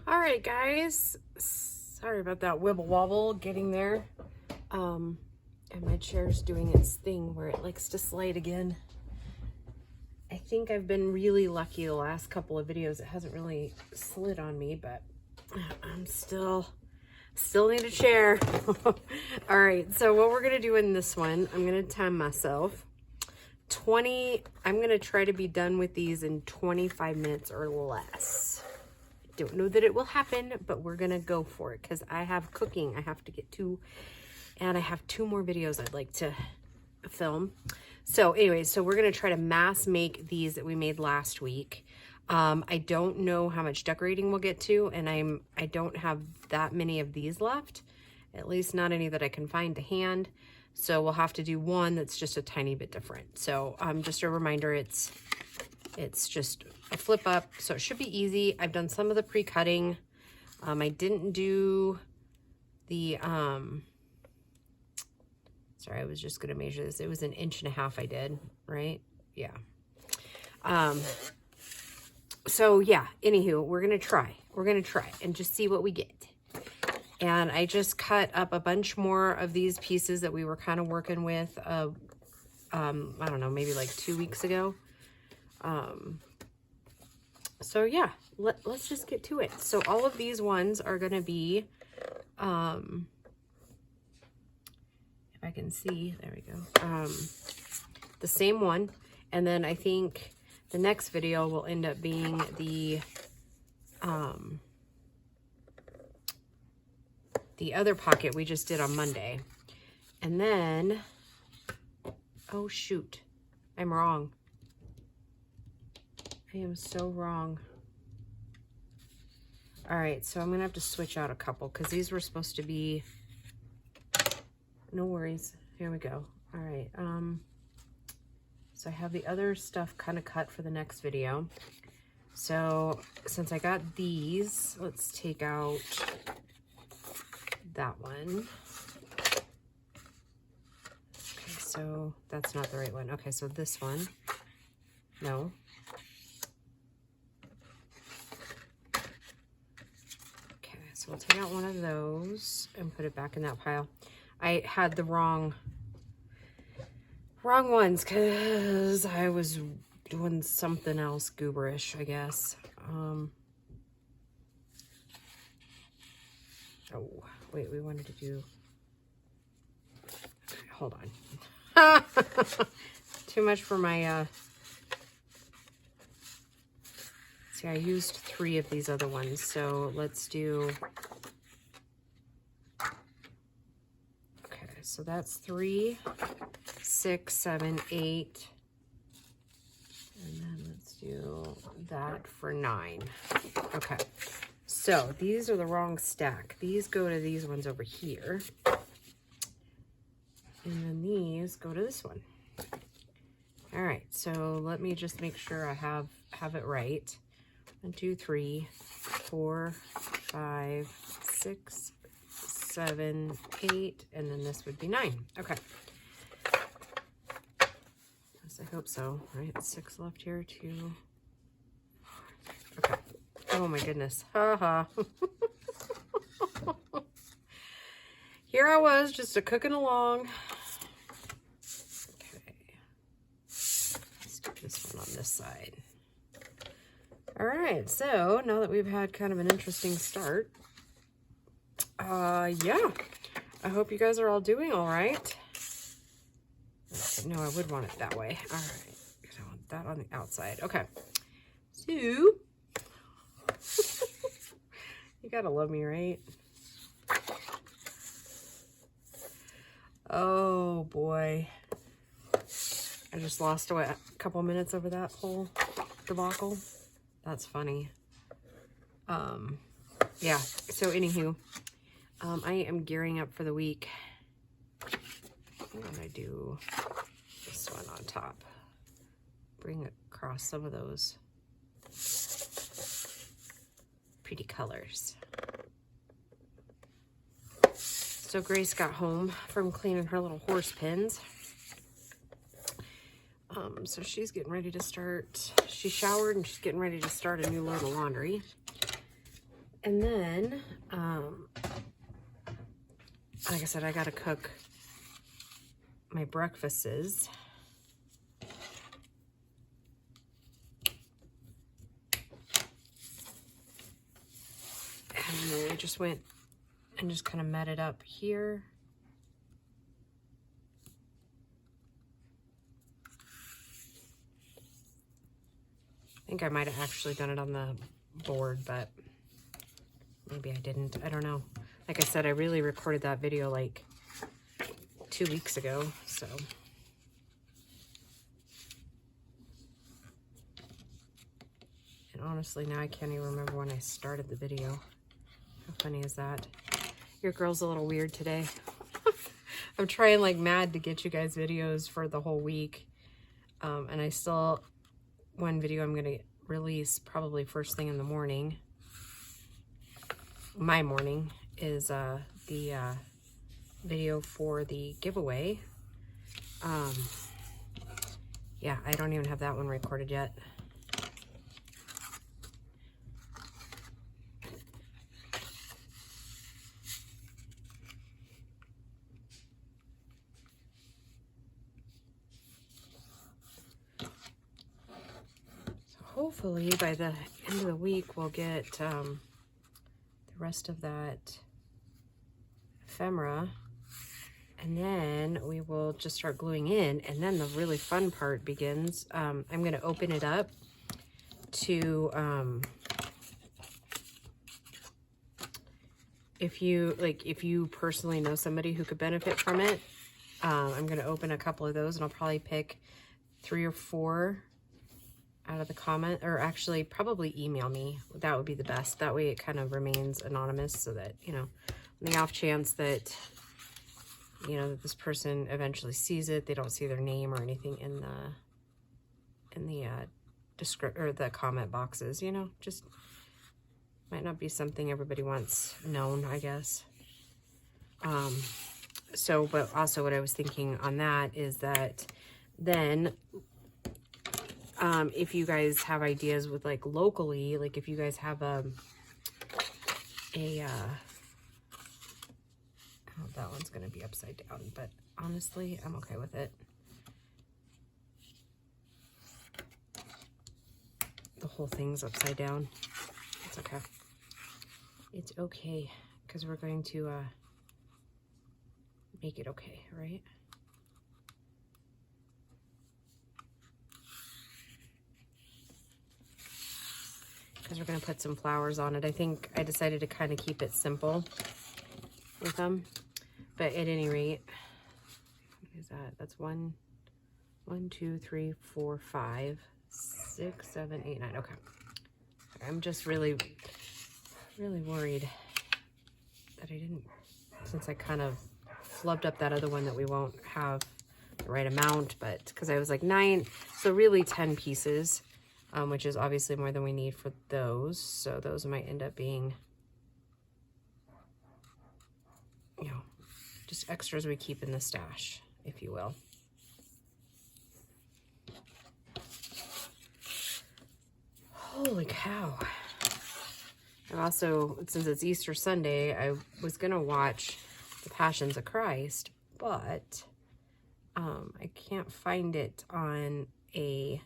All right, guys. Sorry about that wibble wobble getting there. And my chair's doing its thing where it likes to slide again. I think I've been really lucky the last couple of videos. It hasn't really slid on me, but I'm still need a chair. All right, so what we're gonna do in this one, I'm gonna time myself. I'm gonna try to be done with these in 25 minutes or less. Don't know that it will happen, but we're gonna go for it because I have cooking I have to get to, and I have 2 more videos I'd like to film. So anyway, so we're gonna try to mass make these that we made last week. I don't know how much decorating we'll get to, and I don't have that many of these left, at least not any that I can find to hand. So we'll have to do one that's just a tiny bit different. So just a reminder, it's just a flip up, so it should be easy. I've done some of the pre-cutting. I didn't do the, sorry, I was just gonna measure this. It was 1.5 inches I did, right? Yeah. So yeah, anywho, we're gonna try and just see what we get. And I just cut up a bunch more of these pieces that we were kind of working with, I don't know, maybe like 2 weeks ago. So yeah, let's just get to it. So all of these ones are going to be, if I can see, there we go, the same one. And then I think the next video will end up being the other pocket we just did on Monday. And then, oh shoot, I'm wrong. I am so wrong. All right, so I'm gonna have to switch out a couple because these were supposed to be, no worries, here we go. All right, so I have the other stuff kind of cut for the next video. So since I got these, let's take out that one. Okay, so that's not the right one. Okay, so this one, no. Okay, so we'll take out one of those and put it back in that pile. I had the wrong ones because I was doing something else gooberish, I guess. Oh, wait, we wanted to do, okay, hold on. Too much for my, see, I used 3 of these other ones, so let's do, okay, so that's 3, 6, 7, 8, and then let's do that for 9. Okay. So these are the wrong stack. These go to these ones over here. And then these go to this one. All right, so let me just make sure I have it right. 1, 2, 3, 4, 5, 6, 7, 8, and then this would be 9. Okay. Yes, I hope so. All right, 6 left here, 2. Okay. Oh my goodness. Haha. Here I was just cooking along. Okay. Let's do this one on this side. All right. So now that we've had kind of an interesting start, yeah, I hope you guys are all doing all right. No, I would want it that way. All right. I want that on the outside. Okay. So you gotta love me, right? Oh boy. I just lost a couple minutes over that whole debacle. That's funny. Yeah, so anywho, I am gearing up for the week. Why don't I do this one on top? Bring across some of those pretty colors. So Grace got home from cleaning her little horse pens. So she's getting ready to start. She showered and she's getting ready to start a new load of laundry. And then, like I said, I gotta cook my breakfasts. And I just went and just kind of met it up here. I think I might have actually done it on the board, but maybe I didn't. I don't know. Like I said, I really recorded that video like 2 weeks ago, so. And honestly, now I can't even remember when I started the video. How funny is that? Your girl's a little weird today. I'm trying like mad to get you guys videos for the whole week. And I still, one video I'm gonna release probably first thing in the morning. My morning is the video for the giveaway. Yeah, I don't even have that one recorded yet. Hopefully by the end of the week we'll get the rest of that ephemera, and then we will just start gluing in, and then the really fun part begins. I'm going to open it up to if you personally know somebody who could benefit from it. I'm going to open a couple of those, and I'll probably pick 3 or 4 out of the comment, or actually probably email me. That would be the best. That way it kind of remains anonymous, so that, you know, on the off chance that, you know, that this person eventually sees it, they don't see their name or anything in the description or the comment boxes, you know, just might not be something everybody wants known, I guess. So, but also what I was thinking on that is that then, if you guys have ideas with like locally, like if you guys have oh, that one's going to be upside down, but honestly, I'm okay with it. The whole thing's upside down. It's okay. It's okay, because we're going to make it okay, right? Because we're going to put some flowers on it. I think I decided to kind of keep it simple with them. But at any rate, what is that? That's 1, 2, 3, 4, 5, 6, 7, 8, 9. Okay. I'm just really worried that I didn't, since I kind of flubbed up that other one, that we won't have the right amount, but because I was like 9, so really 10 pieces. Which is obviously more than we need for those. So those might end up being, you know, just extras we keep in the stash, if you will. Holy cow. And also, since it's Easter Sunday, I was going to watch The Passions of Christ, but I can't find it on a...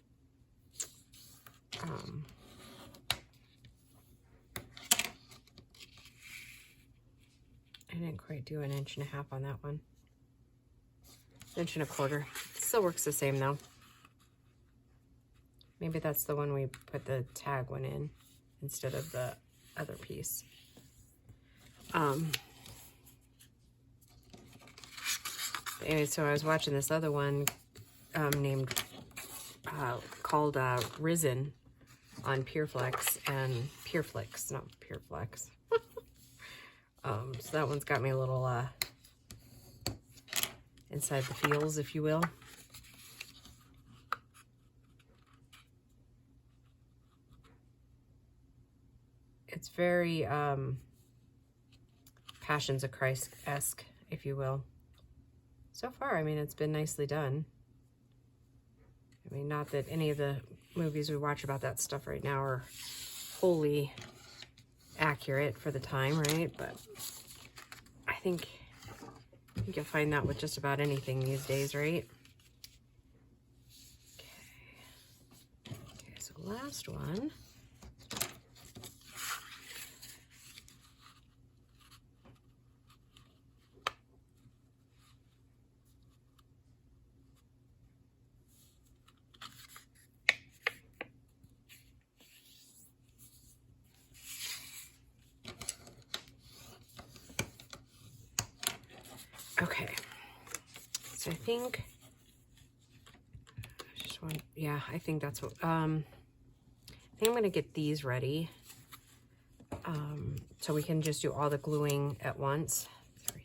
I didn't quite do 1.5 inches on that one. 1.25 inches. It still works the same though. Maybe that's the one we put the tag one in instead of the other piece. Anyway, so I was watching this other one called Risen on Pureflix, and Pureflix, not Pureflex. So that one's got me a little inside the feels, if you will. It's very Passions of Christ-esque, if you will. So far, I mean, it's been nicely done. I mean, not that any of the movies we watch about that stuff right now are wholly accurate for the time, right? But I think you'll find that with just about anything these days, right? Okay, so last one. Okay, so I think I just want, yeah, I think that's what, I think I'm gonna get these ready, so we can just do all the gluing at once. 3,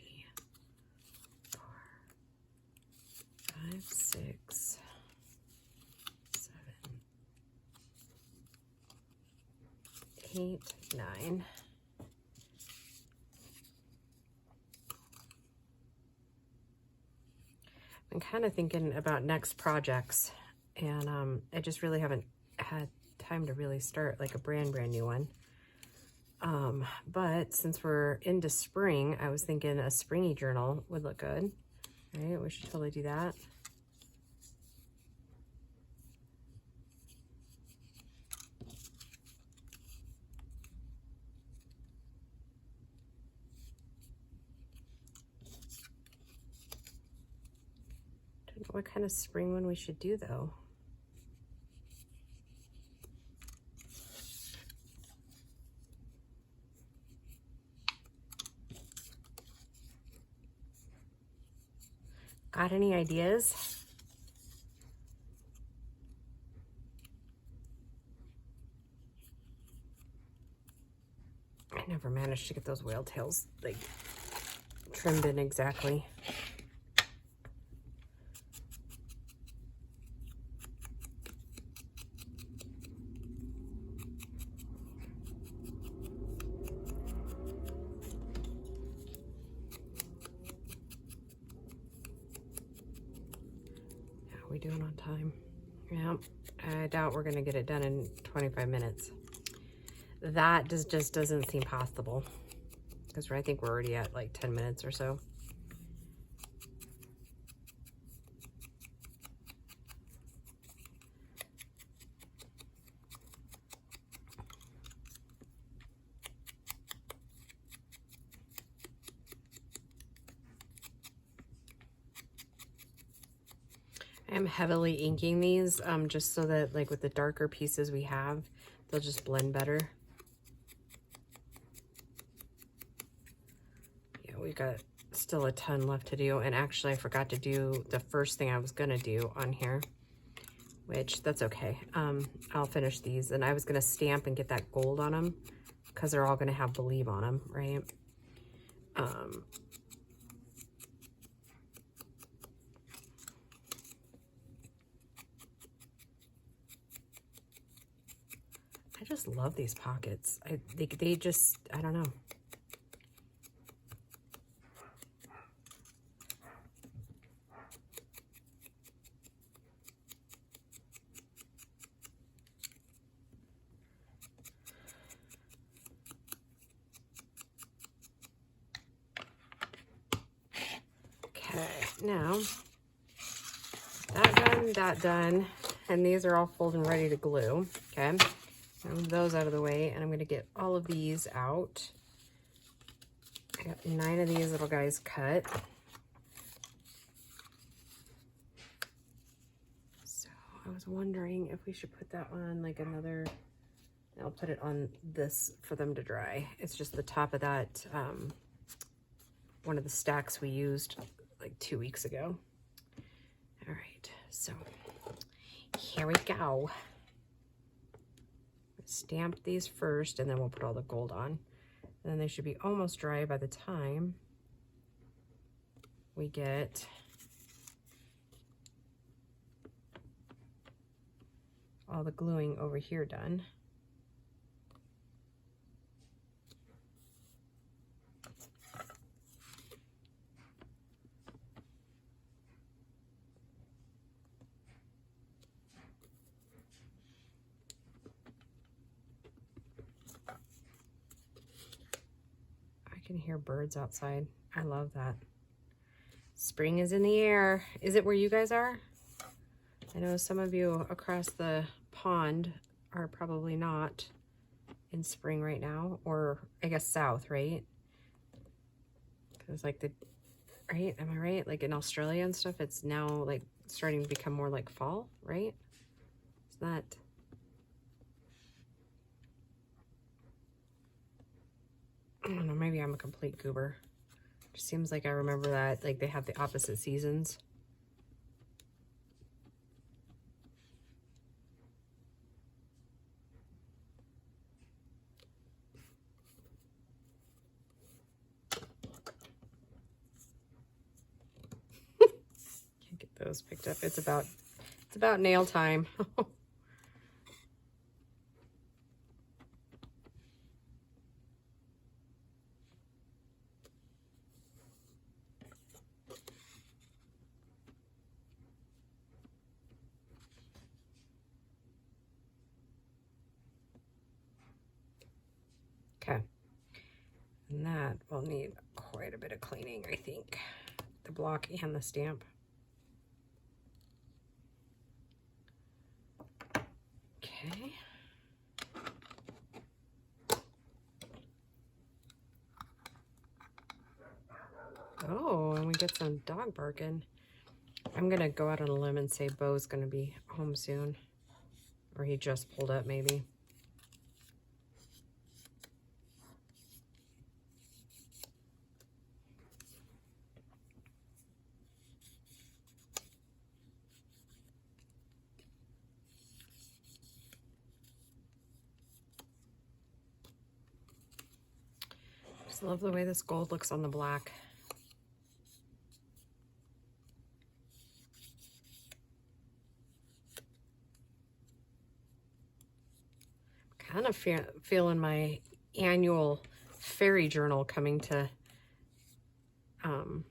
4, 5, 6, 7, 8, 9. I'm kind of thinking about next projects, and I just really haven't had time to really start like a brand new one. But since we're into spring, I was thinking a springy journal would look good, right? We should totally do that. Don't know what kind of spring one we should do though. Got any ideas? I never managed to get those whale tails like trimmed in exactly. How are we doing on time? Yeah, I doubt we're gonna get it done in 25 minutes. That just doesn't seem possible, because I think we're already at like 10 minutes or so. I'm heavily inking these just so that like with the darker pieces we have, they'll just blend better. Yeah, we got still a ton left to do, and actually I forgot to do the first thing I was gonna do on here, which that's okay. I'll finish these, and I was gonna stamp and get that gold on them because they're all gonna have Believe on them, right? I just love these pockets. They just, I don't know. Okay, now that done, and these are all folded and ready to glue. Okay, move those out of the way, and I'm going to get all of these out. I got 9 of these little guys cut. So I was wondering if we should put that on like another, I'll put it on this for them to dry. It's just the top of that, one of the stacks we used like 2 weeks ago. All right, so here we go. Stamp these first, and then we'll put all the gold on. And then they should be almost dry by the time we get all the gluing over here done. can hear birds outside. I love that. Spring is in the air. Is it where you guys are? I know some of you across the pond are probably not in spring right now, or I guess south, right? Because like right? Am I right? Like in Australia and stuff, it's now like starting to become more like fall, right? It's not. I don't know, maybe I'm a complete goober. It just seems like I remember that like they have the opposite seasons. Can't get those picked up. It's about nail time. Okay. And that will need quite a bit of cleaning, I think. The block and the stamp. Okay. Oh, and we get some dog barking. I'm gonna go out on a limb and say Bo's gonna be home soon. Or he just pulled up maybe. Just love the way this gold looks on the black. Kind of feeling my annual fairy journal coming to I'm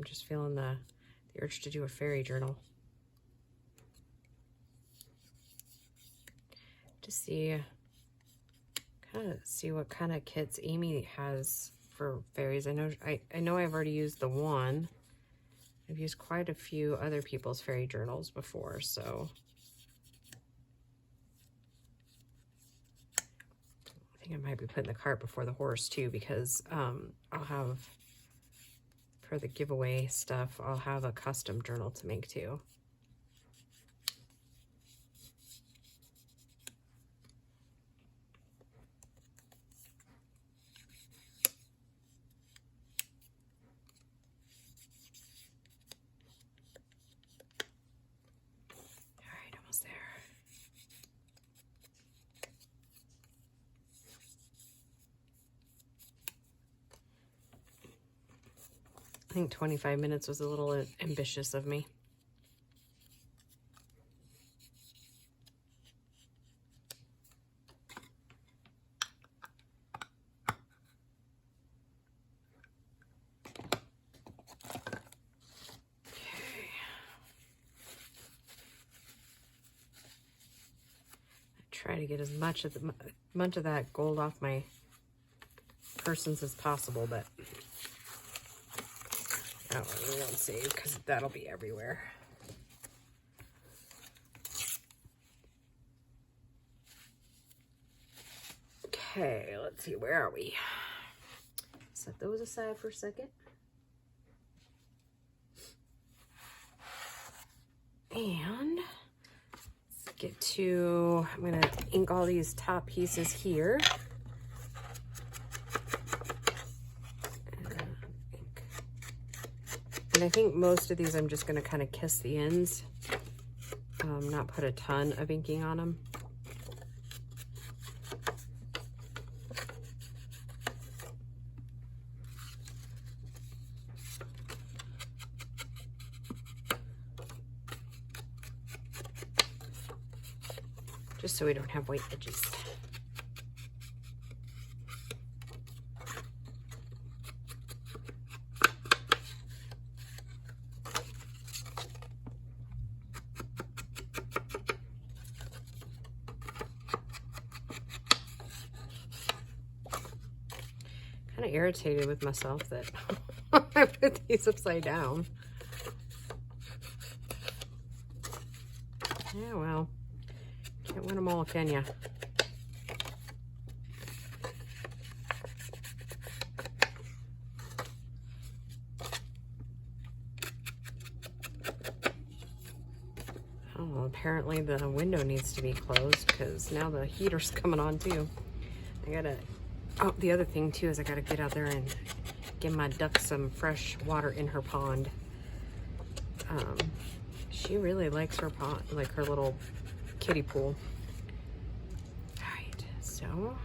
just feeling the urge to do a fairy journal. To see what kind of kits Amy has for fairies. I know I've already used the one. I've used quite a few other people's fairy journals before, so I think I might be putting the cart before the horse too, because I'll have, for the giveaway stuff, I'll have a custom journal to make too. I think 25 minutes was a little ambitious of me. Try to get as much of that gold off my persons as possible, but that one we won't save because that'll be everywhere. Okay, let's see, where are we? Set those aside for a second. And let's get to, I'm gonna ink all these top pieces here. And I think most of these I'm just gonna kind of kiss the ends, not put a ton of inking on them. Just so we don't have white edges. kind of irritated with myself that I put these upside down. Yeah, well, can't win them all, can ya? Oh, apparently the window needs to be closed because now the heater's coming on too. I gotta, oh, the other thing too is I gotta get out there and give my duck some fresh water in her pond. She really likes her pond, like her little kiddie pool. All right, so.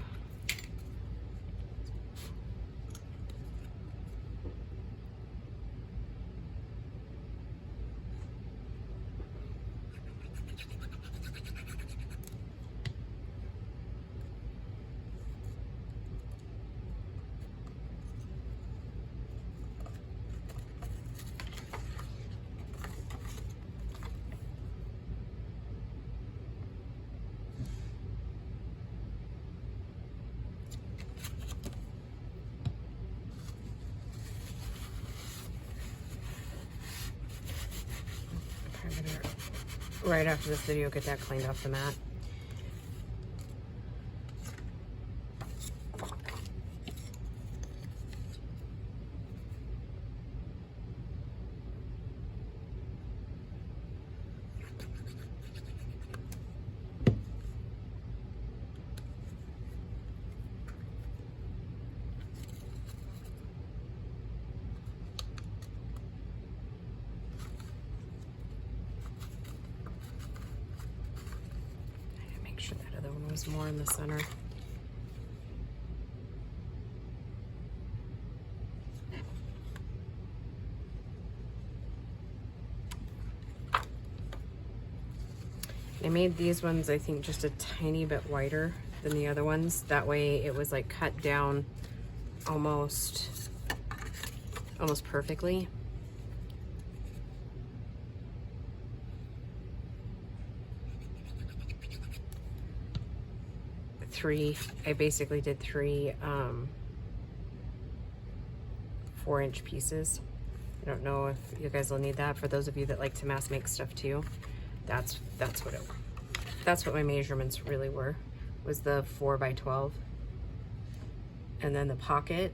Right after this video, get that cleaned off the mat. More in the center. I made these ones, I think, just a tiny bit wider than the other ones. That way it was like cut down almost perfectly. I basically did three 4-inch pieces. I don't know if you guys will need that. For those of you that like to mass make stuff too, that's what my measurements really were, was the 4 by 12. And then the pocket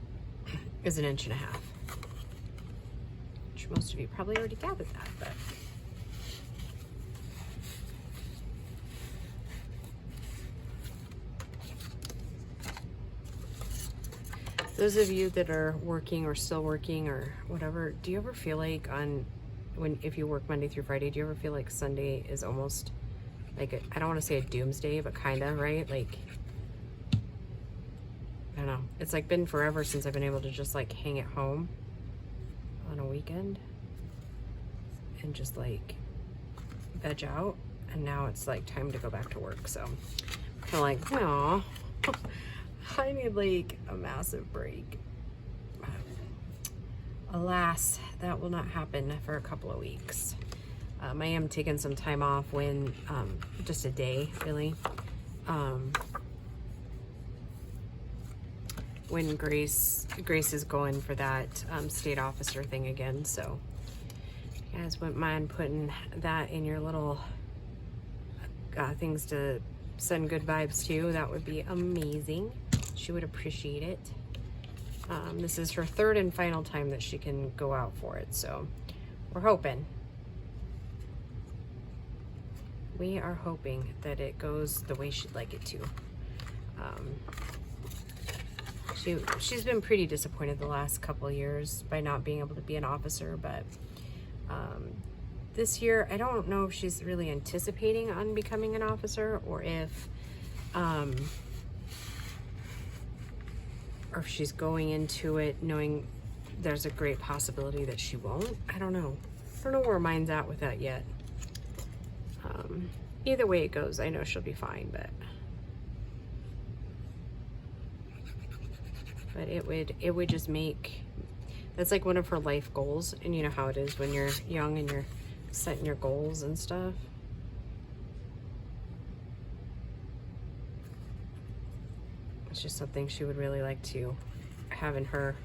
is 1.5 inches, which most of you probably already gathered that, but those of you that are working or still working or whatever, do you ever feel like if you work Monday through Friday, do you ever feel like Sunday is almost like I don't want to say a doomsday, but kind of, right? Like, I don't know. It's like been forever since I've been able to just like hang at home on a weekend and just like veg out. And now it's like time to go back to work. So I'm kind of like, no. I need like a massive break. Alas, that will not happen for a couple of weeks. I am taking some time off when, just a day really, when Grace is going for that state officer thing again. So you guys wouldn't mind putting that in your little things to send good vibes to. That would be amazing. She would appreciate it. This is her 3rd and final time that she can go out for it, so we're hoping. We are hoping that it goes the way she'd like it to. She's been pretty disappointed the last couple of years by not being able to be an officer, but this year I don't know if she's really anticipating on becoming an officer, or if she's going into it knowing there's a great possibility that she won't. I don't know. I don't know where her mind's at with that yet. Either way it goes, I know she'll be fine, but it would just make, that's like one of her life goals. And you know how it is when you're young and you're setting your goals and stuff. It's just something she would really like to having her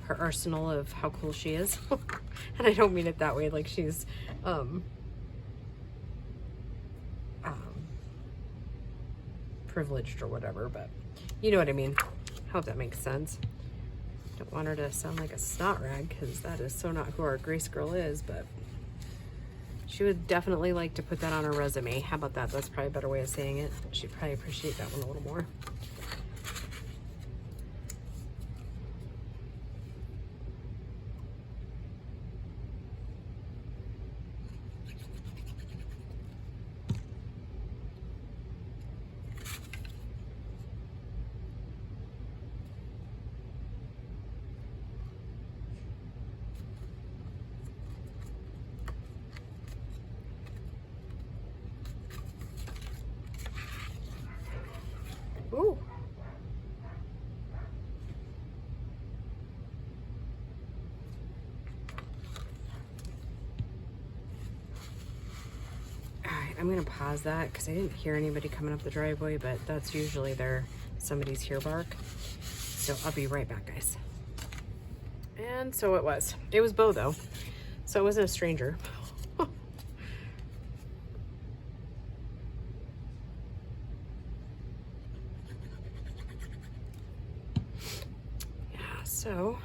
arsenal of how cool she is. And I don't mean it that way, like she's privileged or whatever, but you know what I mean. Hope that makes sense. Don't want her to sound like a snot rag, because that is so not who our Grace girl is, but she would definitely like to put that on her resume. How about that? That's probably a better way of saying it. She'd probably appreciate that one a little more. Ooh. Alright, I'm gonna pause that because I didn't hear anybody coming up the driveway, but that's usually somebody's here bark. So I'll be right back, guys. And so it was. It was Bo though. So it wasn't a stranger. So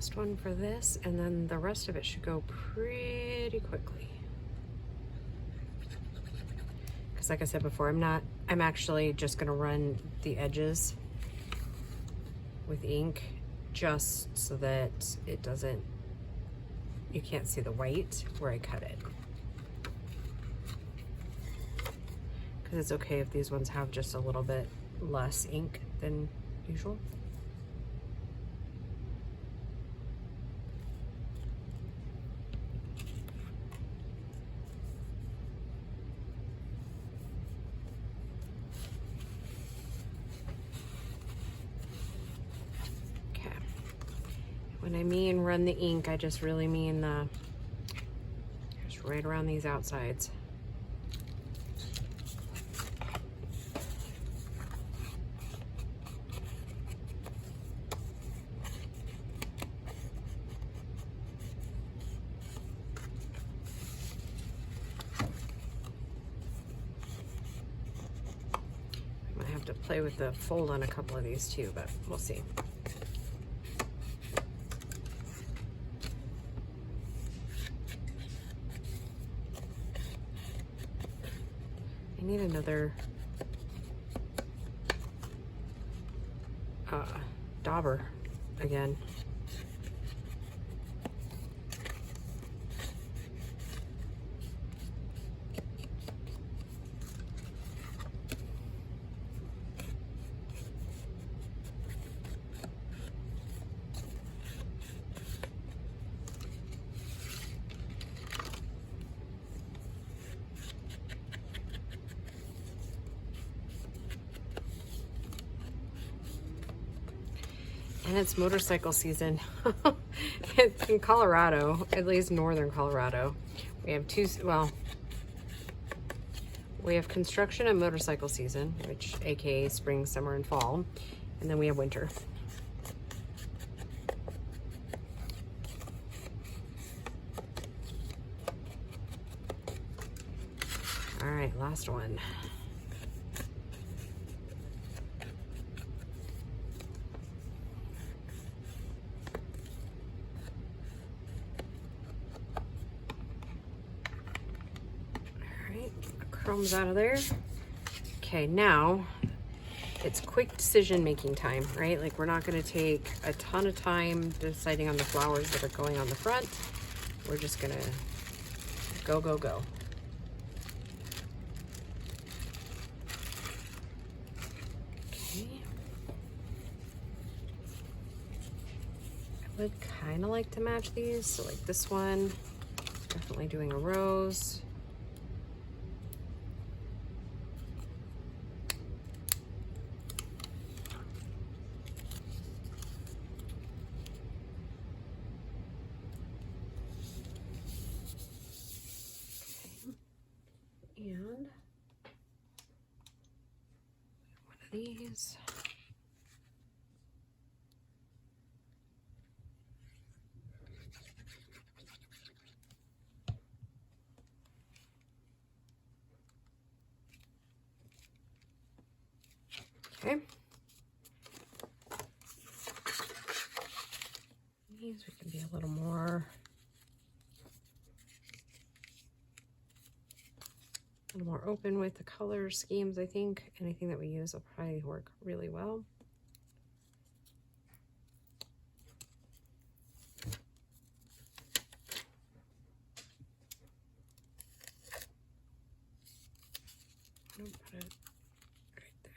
last one for this, and then the rest of it should go pretty quickly. Because like I said before, I'm actually just gonna run the edges with ink just so that it doesn't, you can't see the white where I cut it. Because it's okay if these ones have just a little bit less ink than usual. When I mean run the ink, I just really mean just right around these outsides. I might have to play with the fold on a couple of these too, but we'll see. I need another dauber again. And it's motorcycle season. It's in Colorado, at least northern Colorado. We have we have construction and motorcycle season, which aka spring, summer, and fall. And then we have winter. All right, last one. Chrome's out of there. Okay, now it's quick decision making time, right? Like we're not going to take a ton of time deciding on the flowers that are going on the front. We're just going to Go, go, go. Okay. I would kind of like to match these. So like this one, definitely doing a rose. And one of these. Okay. These we can be a little more open with the color schemes. I think anything that we use will probably work really well. I'll put it right there.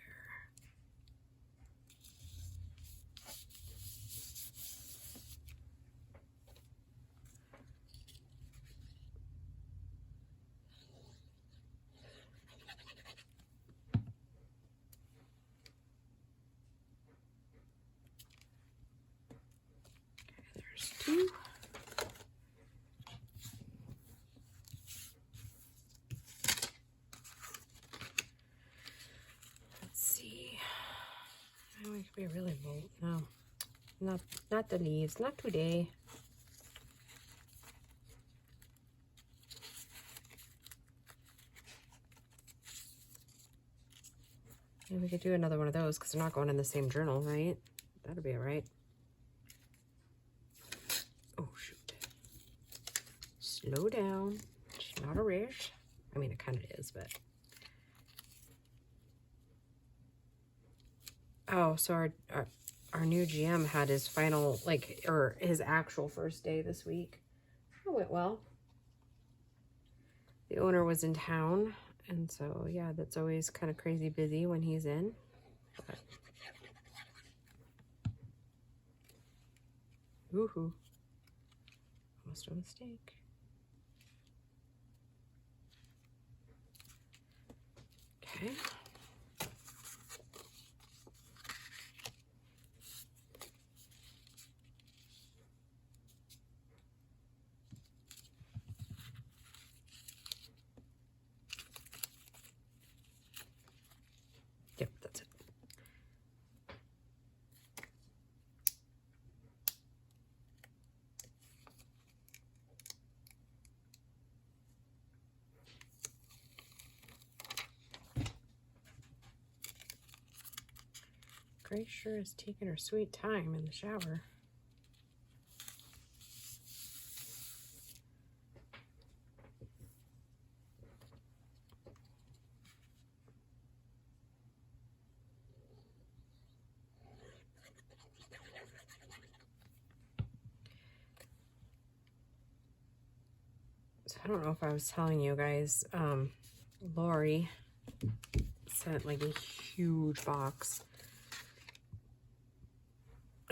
There's two. Let's see. Oh, we could be really bold. No, not the leaves. Not today. Maybe we could do another one of those because they're not going in the same journal, right? That'll be all right. Oh, shoot. Slow down. It's not a rash. I mean, it kind of is, but... Oh, so our new GM had his final, like, or his actual first day this week. It went well. The owner was in town, and so, yeah, that's always kind of crazy busy when he's in. But... Woohoo. Almost a mistake. Okay. Yep, that's it. Grace sure is taking her sweet time in the shower. So I don't know if I was telling you guys, Lori sent like a huge box.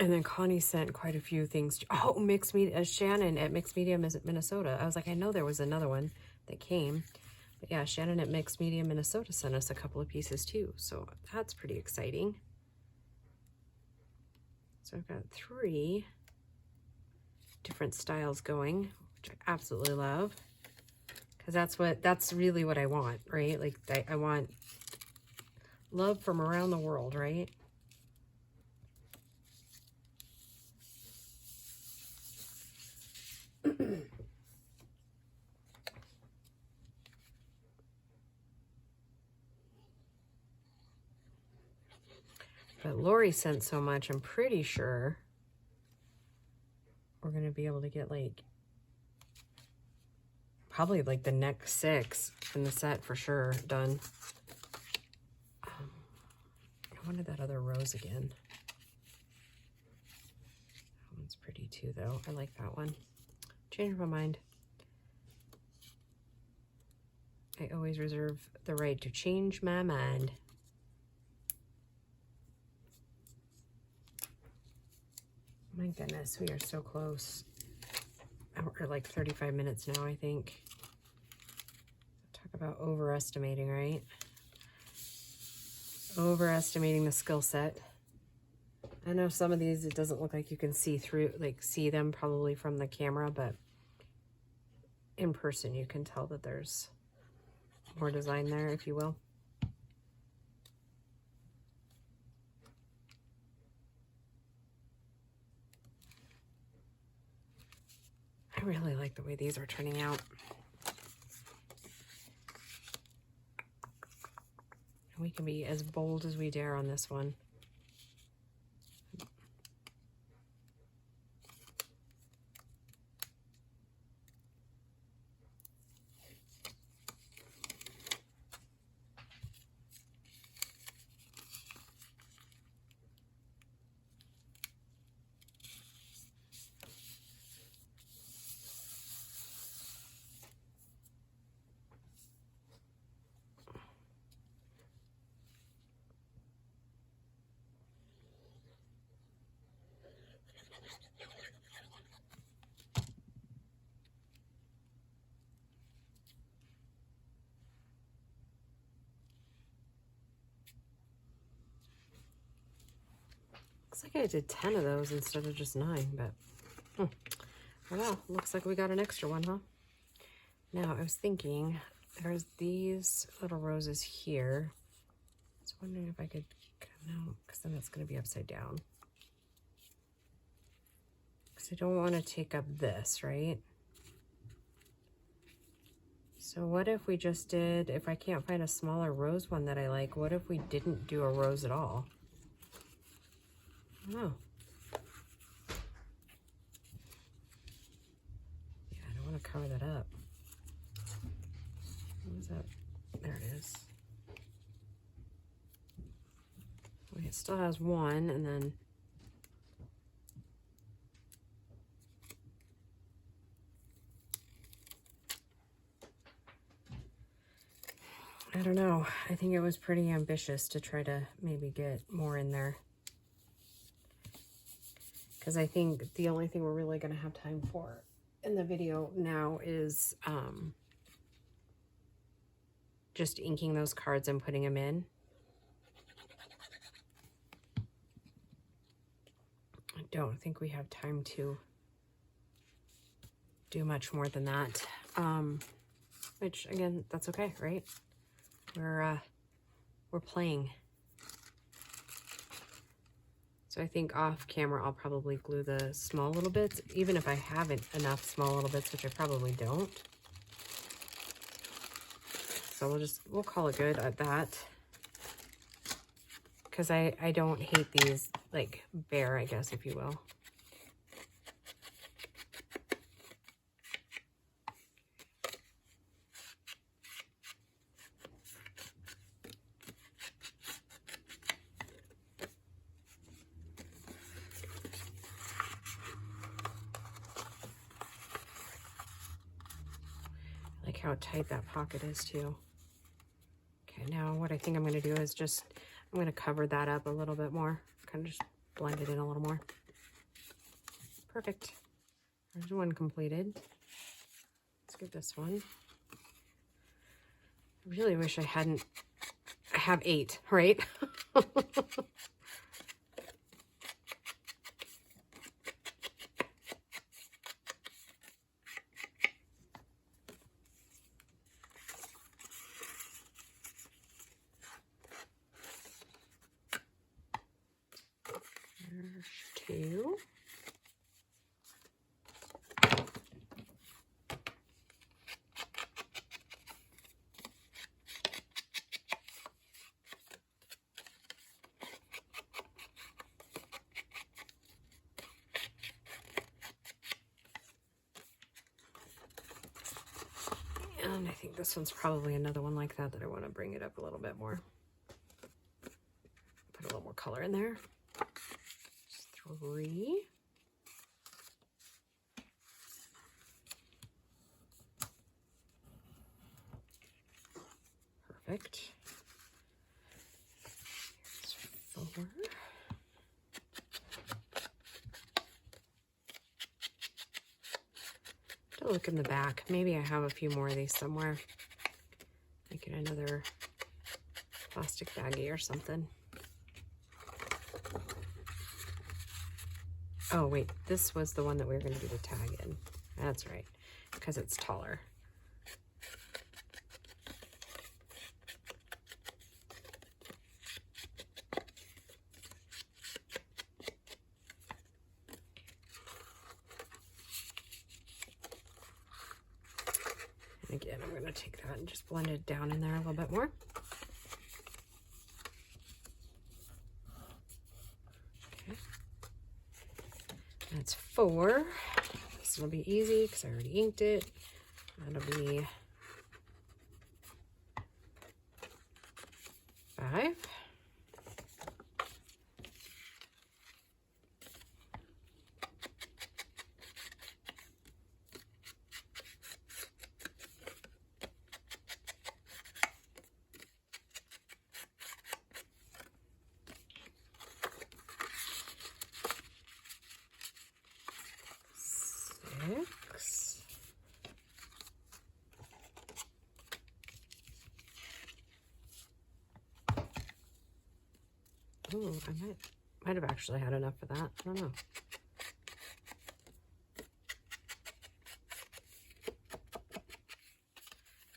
And then Connie sent quite a few things. Oh, Mixed Media, Shannon at Mixed Media, Minnesota. I was like, I know there was another one that came. But yeah, Shannon at Mixed Media, Minnesota sent us a couple of pieces too. So that's pretty exciting. So I've got 3 different styles going, which I absolutely love. Because that's really what I want, right? Like I want love from around the world, right? But Lori sent so much, I'm pretty sure we're going to be able to get like, probably like the next 6 in the set for sure done. I wanted that other rose again. That one's pretty too though. I like that one. Changed my mind. I always reserve the right to change my mind. My goodness, we are so close. We're like 35 minutes now, I think. Talk about overestimating, right? Overestimating the skill set. I know some of these, it doesn't look like you can see through, like see them probably from the camera, but in person you can tell that there's more design there, if you will. I really like the way these are turning out. We can be as bold as we dare on this one. Looks like I did 10 of those instead of just 9, but well, looks like we got an extra one, huh? Now, I was thinking, there's these little roses here. I was wondering if I could, no, because then it's going to be upside down. Because I don't want to take up this, right? So what if we just did, if I can't find a smaller rose one that I like, what if we didn't do a rose at all? I don't know. Yeah, I don't want to cover that up. What is that? There it is. Okay, it still has one, and then I don't know. I think it was pretty ambitious to try to maybe get more in there. Because I think the only thing we're really going to have time for in the video now is just inking those cards and putting them in. I don't think we have time to do much more than that. Which, again, that's okay, right? We're playing. So I think off camera, I'll probably glue the small little bits, even if I haven't enough small little bits, which I probably don't. So we'll call it good at that. Because I don't hate these, like, bare, I guess, if you will. How tight that pocket is too. Okay, now what I think I'm going to do is just, I'm going to cover that up a little bit more. Kind of just blend it in a little more. Perfect. There's one completed. Let's get this one. I really wish I have 8, right? Two. And I think this one's probably another one like that I want to bring it up a little bit more. Put a little more color in there. 3. Perfect. Here's 4. To look in the back. Maybe I have a few more of these somewhere. Like in another plastic baggie or something. Oh wait, this was the one that we were going to do the tag in. That's right, because it's taller. And again, I'm going to take that and just blend it down in there a little bit more. Okay. That's 4. This will be easy because I already inked it. That'll be 5. Oh, I might have actually had enough for that. I don't know.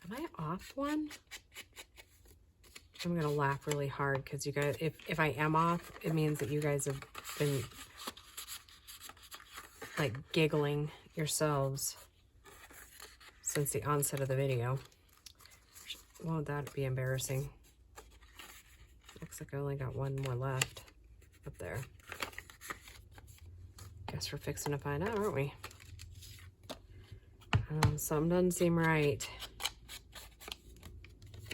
Am I off one? I'm gonna laugh really hard because you guys, if I am off, it means that you guys have been like giggling yourselves since the onset of the video. Won't that be embarrassing? Looks like I only got one more left up there. Guess we're fixing to find out, aren't we? Something doesn't seem right.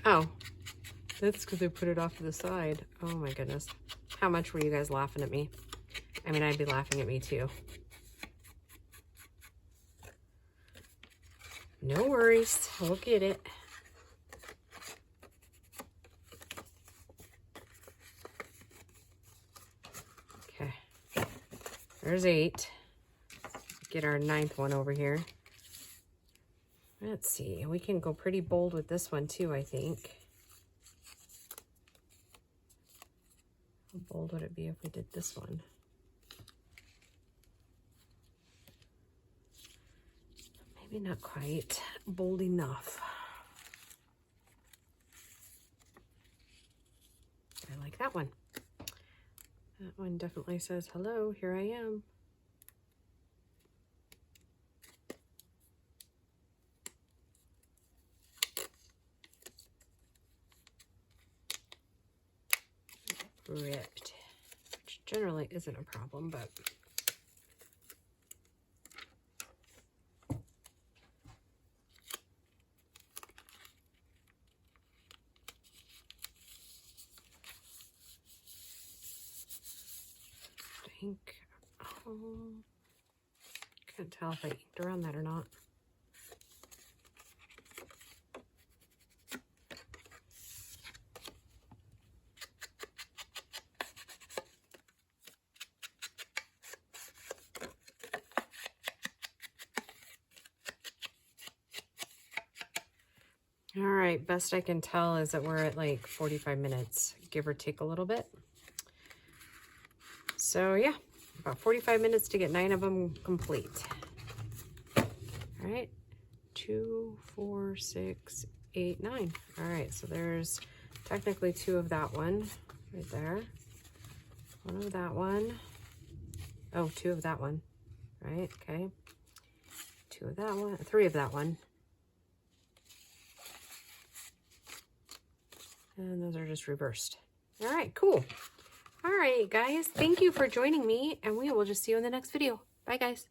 Oh, that's because I put it off to the side. Oh my goodness. How much were you guys laughing at me? I mean, I'd be laughing at me too. No worries, we'll get it. Okay, there's 8. Get our 9th one over here. Let's see, we can go pretty bold with this one too, I think. How bold would it be if we did this one? Maybe not quite bold enough. I like that one. That one definitely says, hello, here I am. Ripped, which generally isn't a problem, but can't tell if I inked around that or not. All right, best I can tell is that we're at like 45 minutes, give or take a little bit. So yeah, about 45 minutes to get 9 of them complete. All right, 2, 4, 6, 8, 9. All right, so there's technically 2 of that one right there. 1 of that one. Oh, 2 of that one, right? Okay. 2 of that one, 3 of that one. And those are just reversed. All right, cool. All right, guys, thank you for joining me, and we will just see you in the next video. Bye, guys.